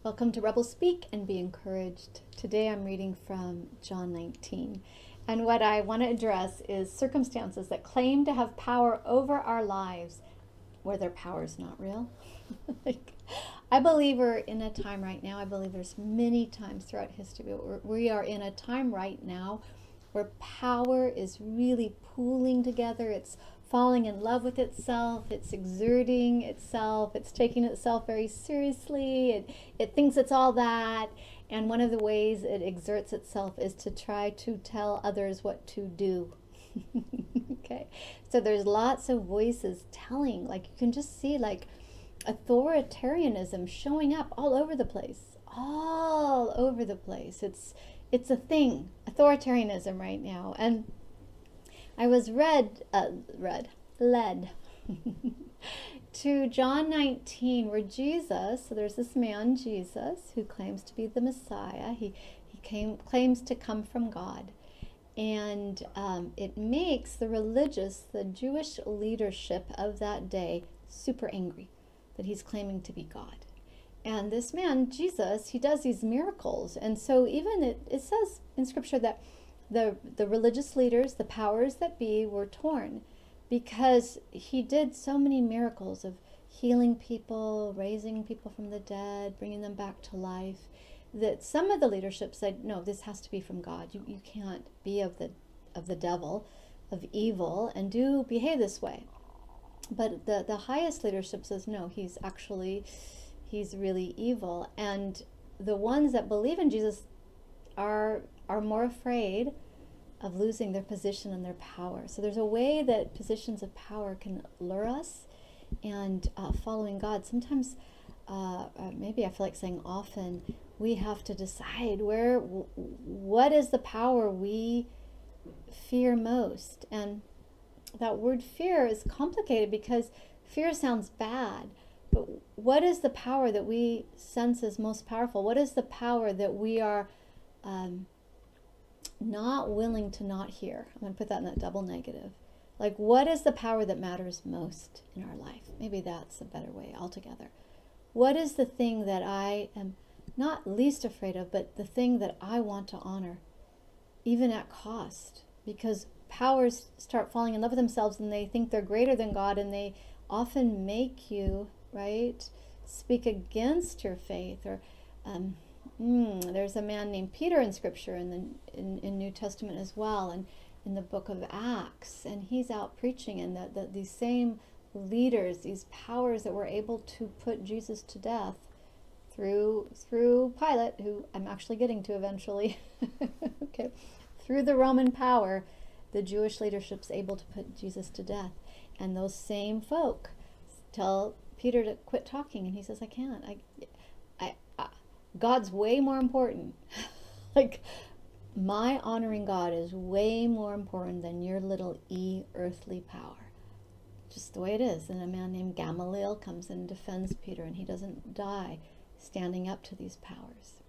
Welcome to Rebel Speak and Be Encouraged. Today I'm reading from John 19. And what I want to address is circumstances that claim to have power over our lives where their power is not real. I believe we're in a time right now, I believe there's many times throughout history, but we are in a time right now where power is really pooling together. It's falling in love with itself, it's exerting itself, it's taking itself very seriously, it thinks it's all that, and one of the ways it exerts itself is to try to tell others what to do. Okay, so there's lots of voices telling, like you can just see like authoritarianism showing up all over the place, all over the place. It's a thing, authoritarianism right now. And I was led to John 19, where Jesus, so there's this man, Jesus, who claims to be the Messiah. He claims to come from God. And it makes the Jewish leadership of that day super angry that he's claiming to be God. And this man, Jesus, he does these miracles. And so even it says in Scripture that the religious leaders, the powers that be, were torn because he did so many miracles of healing people, raising people from the dead, bringing them back to life, that some of the leadership said, no, this has to be from God. You can't be of the devil, of evil, and behave this way. But the highest leadership says, no, he's really evil. And the ones that believe in Jesus are more afraid of losing their position and their power. So there's a way that positions of power can lure us, and following God, sometimes, maybe I feel like saying often, we have to decide what is the power we fear most. And that word fear is complicated because fear sounds bad, but what is the power that we sense is most powerful? What is the power that we are not willing to not hear? I'm going to put that in that double negative. Like, what is the power that matters most in our life? Maybe that's a better way altogether. What is the thing that I am not least afraid of, but the thing that I want to honor, even at cost? Because powers start falling in love with themselves and they think they're greater than God, and they often make you, right, speak against your faith. Or there's a man named Peter in Scripture, in New Testament as well, and in the book of Acts, and he's out preaching, and these same leaders, these powers that were able to put Jesus to death through Pilate, who I'm actually getting to eventually, okay, through the Roman power, the Jewish leadership's able to put Jesus to death. And those same folk tell Peter to quit talking, and he says, I can't. God's way more important. Like, my honoring God is way more important than your little earthly power. Just the way it is. And a man named Gamaliel comes and defends Peter, and he doesn't die standing up to these powers.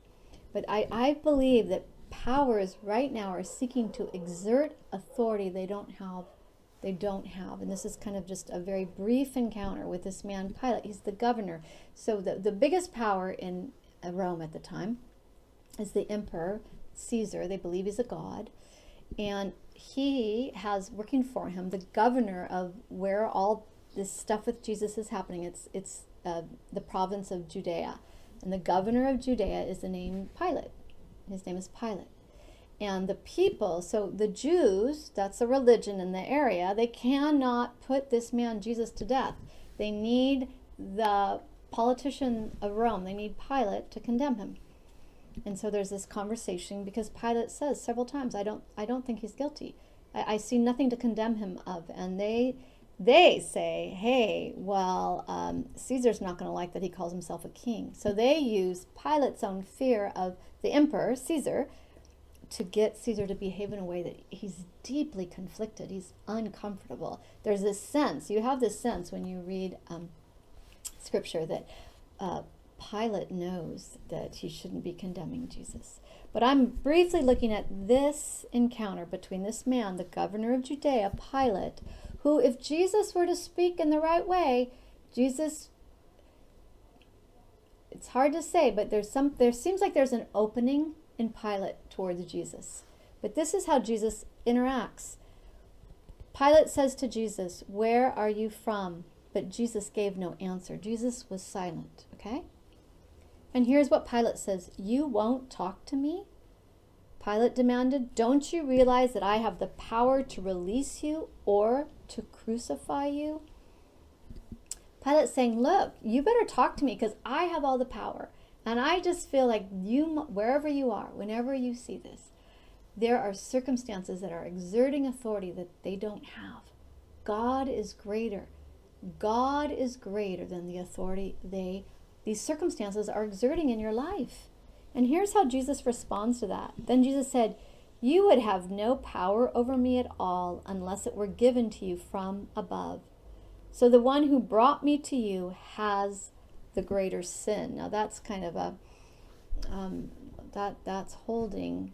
But I believe that powers right now are seeking to exert authority they don't have. And this is kind of just a very brief encounter with this man Pilate. He's the governor. So the biggest power in Rome at the time is the emperor Caesar. They believe he's a god, and he has working for him the governor of where all this stuff with Jesus is happening. It's the province of Judea, and the governor of Judea is the name Pilate. His name is Pilate. And the people, so the Jews, that's a religion in the area, they cannot put this man Jesus to death. They need the politician of Rome, they need Pilate to condemn him. And so there's this conversation, because Pilate says several times, I don't think he's guilty. I see nothing to condemn him of. And they say, hey, well, Caesar's not going to like that he calls himself a king. So they use Pilate's own fear of the emperor, Caesar, to get Caesar to behave in a way that he's deeply conflicted. He's uncomfortable. There's this sense, you have this sense when you read Scripture that Pilate knows that he shouldn't be condemning Jesus. But I'm briefly looking at this encounter between this man, the governor of Judea, Pilate, who, if Jesus were to speak in the right way, Jesus it's hard to say, but there seems like there's an opening in Pilate towards Jesus. But this is how Jesus interacts. Pilate says to Jesus, "Where are you from?" But Jesus gave no answer. Jesus was silent, okay? And here's what Pilate says, "You won't talk to me?" Pilate demanded, "Don't you realize that I have the power to release you or to crucify you?" Pilate's saying, "Look, you better talk to me because I have all the power. And I just feel like you, wherever you are, whenever you see this, there are circumstances that are exerting authority that they don't have. God is greater. God is greater than the authority these circumstances are exerting in your life." And here's how Jesus responds to that. Then Jesus said, "You would have no power over me at all unless it were given to you from above. So the one who brought me to you has the greater sin." Now that's kind of a, that's holding,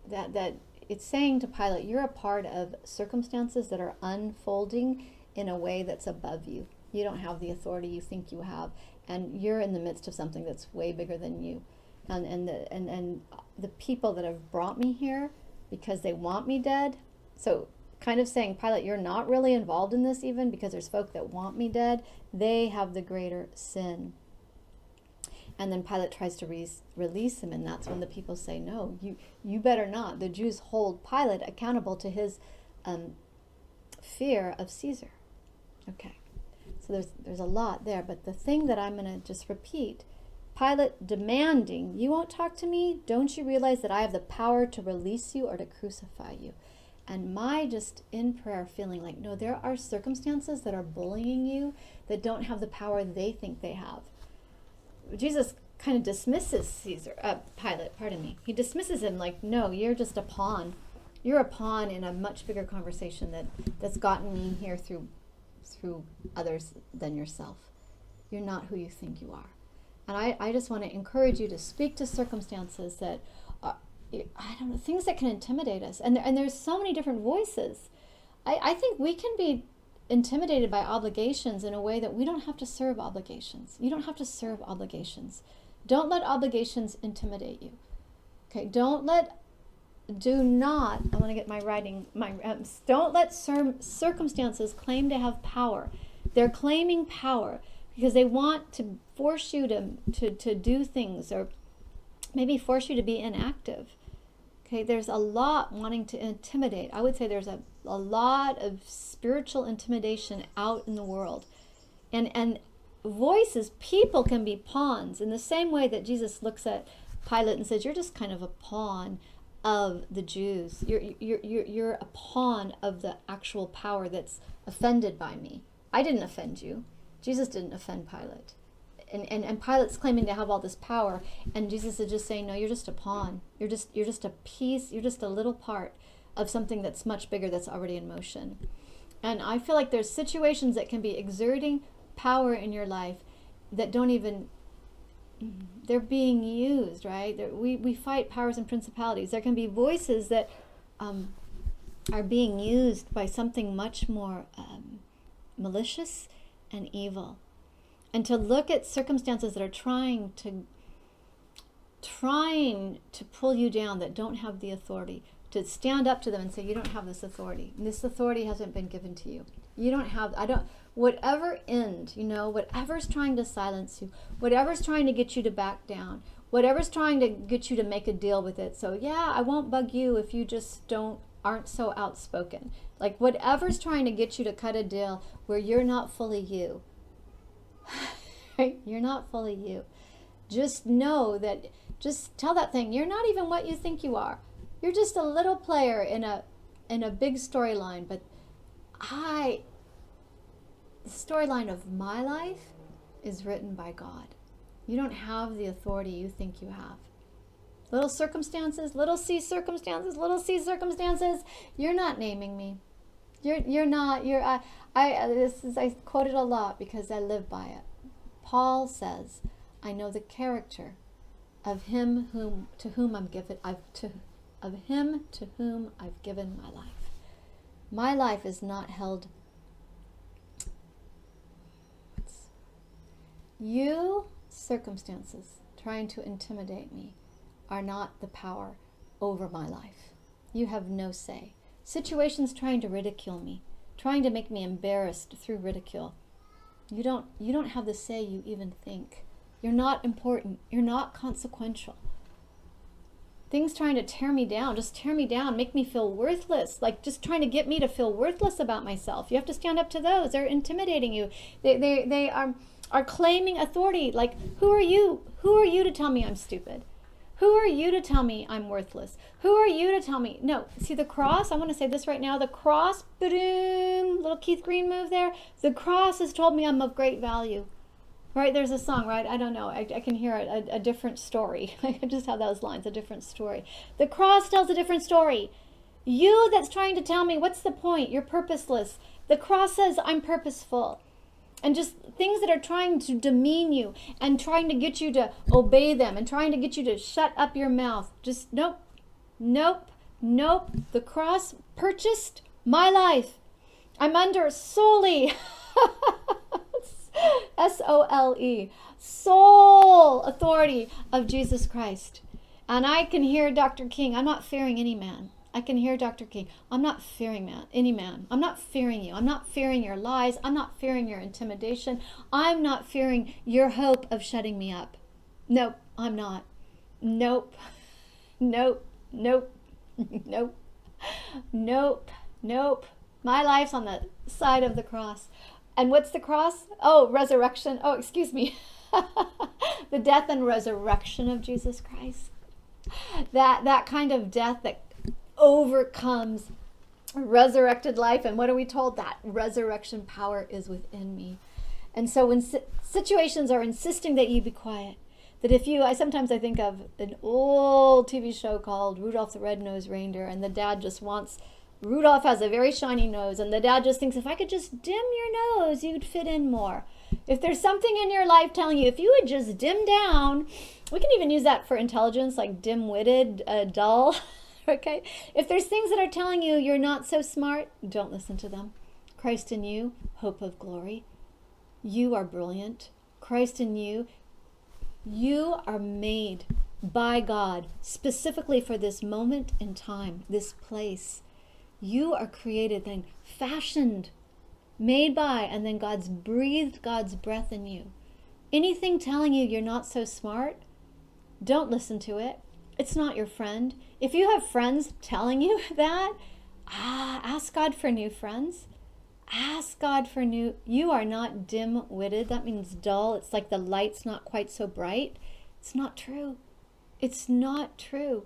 that it's saying to Pilate, you're a part of circumstances that are unfolding in a way that's above you. You don't have the authority you think you have, and you're in the midst of something that's way bigger than you. And the people that have brought me here because they want me dead. So kind of saying, Pilate, you're not really involved in this even because there's folk that want me dead. They have the greater sin. And then Pilate tries to release him, and that's when the people say, "No, you better not." The Jews hold Pilate accountable to his fear of Caesar. Okay, so there's a lot there, but the thing that I'm going to just repeat, Pilate demanding, "You won't talk to me? Don't you realize that I have the power to release you or to crucify you?" And my just in prayer feeling like, no, there are circumstances that are bullying you that don't have the power they think they have. Jesus kind of dismisses Pilate, He dismisses him like, no, you're just a pawn. You're a pawn in a much bigger conversation that's gotten me here through others than yourself. You're not who you think you are. And I just want to encourage you to speak to circumstances that are, I don't know, things that can intimidate us. And there's so many different voices. I think we can be intimidated by obligations in a way that we don't have to serve obligations. You don't have to serve obligations. Don't let obligations intimidate you. Okay, don't let circumstances claim to have power. They're claiming power because they want to force you to do things, or maybe force you to be inactive. Okay, there's a lot wanting to intimidate. I would say there's a lot of spiritual intimidation out in the world. And voices, people can be pawns in the same way that Jesus looks at Pilate and says, "You're just kind of a pawn of the Jews. You're a pawn of the actual power that's offended by me. I didn't offend you. Jesus didn't offend Pilate." And Pilate's claiming to have all this power, and Jesus is just saying, no, you're just a pawn. You're just a piece. You're just a little part of something that's much bigger, that's already in motion. And I feel like there's situations that can be exerting power in your life that don't even, they're being used, right? We fight powers and principalities. There can be voices that are being used by something much more malicious and evil. And to look at circumstances that are trying to pull you down, that don't have the authority, to stand up to them and say, you don't have this authority. This authority hasn't been given to you. You don't have, whatever end, whatever's trying to silence you, whatever's trying to get you to back down, whatever's trying to get you to make a deal with it. So yeah, I won't bug you if you just aren't so outspoken. Like whatever's trying to get you to cut a deal where you're not fully you. Right? You're not fully you. Just know that, just tell that thing, you're not even what you think you are. You're just a little player in a big storyline, but the storyline of my life is written by God. You don't have the authority you think you have. Little circumstances, little c circumstances, you're not naming me. You're not, I quote it a lot because I live by it. Paul says, I know the character of him to whom I've given my life. My life is not held, You, circumstances, trying to intimidate me, are not the power over my life. You have no say. Situations trying to ridicule me, trying to make me embarrassed through ridicule. You don't have the say you even think. You're not important. You're not consequential. Things trying to tear me down, just tear me down, make me feel worthless, like just trying to get me to feel worthless about myself. You have to stand up to those. They're intimidating you. They are claiming authority. Like, who are you? Who are you to tell me I'm stupid? Who are you to tell me I'm worthless? Who are you to tell me? No, see the cross, I want to say this right now, the cross, boom, little Keith Green move there. The cross has told me I'm of great value. Right, there's a song, right? I don't know. I can hear a different story. I just have those lines, a different story. The cross tells a different story. You that's trying to tell me, what's the point? You're purposeless. The cross says I'm purposeful. And just things that are trying to demean you and trying to get you to obey them and trying to get you to shut up your mouth. Just nope, nope, nope. The cross purchased my life. I'm under solely S-O-L-E, sole authority of Jesus Christ. And I can hear Dr. King. I'm not fearing any man. I can hear Dr. King. I'm not fearing any man. I'm not fearing you. I'm not fearing your lies. I'm not fearing your intimidation. I'm not fearing your hope of shutting me up. Nope, I'm not. Nope. Nope. Nope. Nope. Nope. Nope. My life's on the side of the cross. And what's the cross? Oh, resurrection. Oh, excuse me. The death and resurrection of Jesus Christ. That kind of death that overcomes resurrected life. And what are we told? That resurrection power is within me. And so when situations are insisting that you be quiet, that if you, I think of an old TV show called Rudolph the Red-Nosed Reindeer, and the dad just wants, Rudolph has a very shiny nose, and the dad just thinks, if I could just dim your nose, you'd fit in more. If there's something in your life telling you, if you would just dim down, we can even use that for intelligence, like dim-witted, dull. Okay? If there's things that are telling you you're not so smart, don't listen to them. Christ in you, hope of glory. You are brilliant. Christ in you, you are made by God specifically for this moment in time, this place. You are created and fashioned, made by, and then God's breathed God's breath in you. Anything telling you you're not so smart, don't listen to it. It's not your friend. If you have friends telling you that, ask God for new friends. Ask God for new. You are not dim-witted. That means dull. It's like the light's not quite so bright. It's not true. It's not true.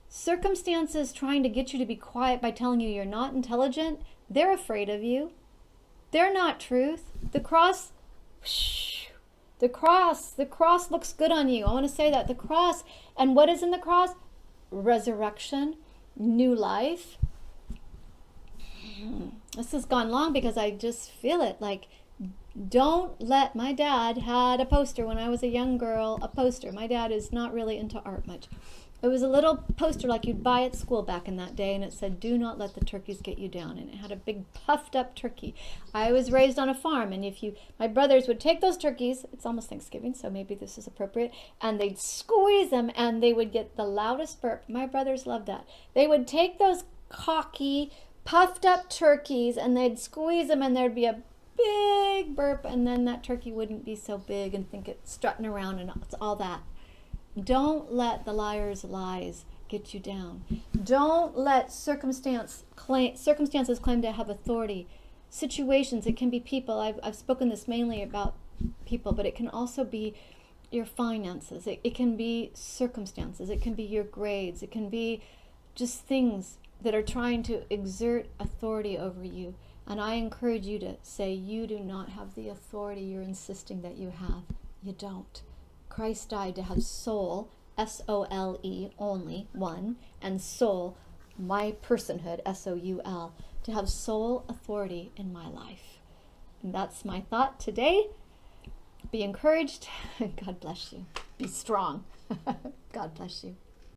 Circumstances trying to get you to be quiet by telling you you're not intelligent, they're afraid of you. They're not truth. The cross looks good on you. I want to say that. The cross, and what is in the cross? Resurrection, new life. This has gone long because I just feel it. Like, don't let, my dad had a poster when I was a young girl, a poster. My dad is not really into art much. It was a little poster like you'd buy at school back in that day, and it said, do not let the turkeys get you down. And it had a big puffed up turkey. I was raised on a farm, and my brothers would take those turkeys, it's almost Thanksgiving, so maybe this is appropriate, and they'd squeeze them, and they would get the loudest burp. My brothers loved that. They would take those cocky, puffed up turkeys, and they'd squeeze them, and there'd be a big burp, and then that turkey wouldn't be so big and think it's strutting around and it's all that. Don't let the liar's lies get you down. Don't let circumstances claim to have authority. Situations, it can be people. I've spoken this mainly about people, but it can also be your finances. It can be circumstances. It can be your grades. It can be just things that are trying to exert authority over you. And I encourage you to say, you do not have the authority you're insisting that you have. You don't. Christ died to have soul, S-O-L-E, only, one, and soul, my personhood, S-O-U-L, to have soul authority in my life. And that's my thought today. Be encouraged. God bless you. Be strong. God bless you.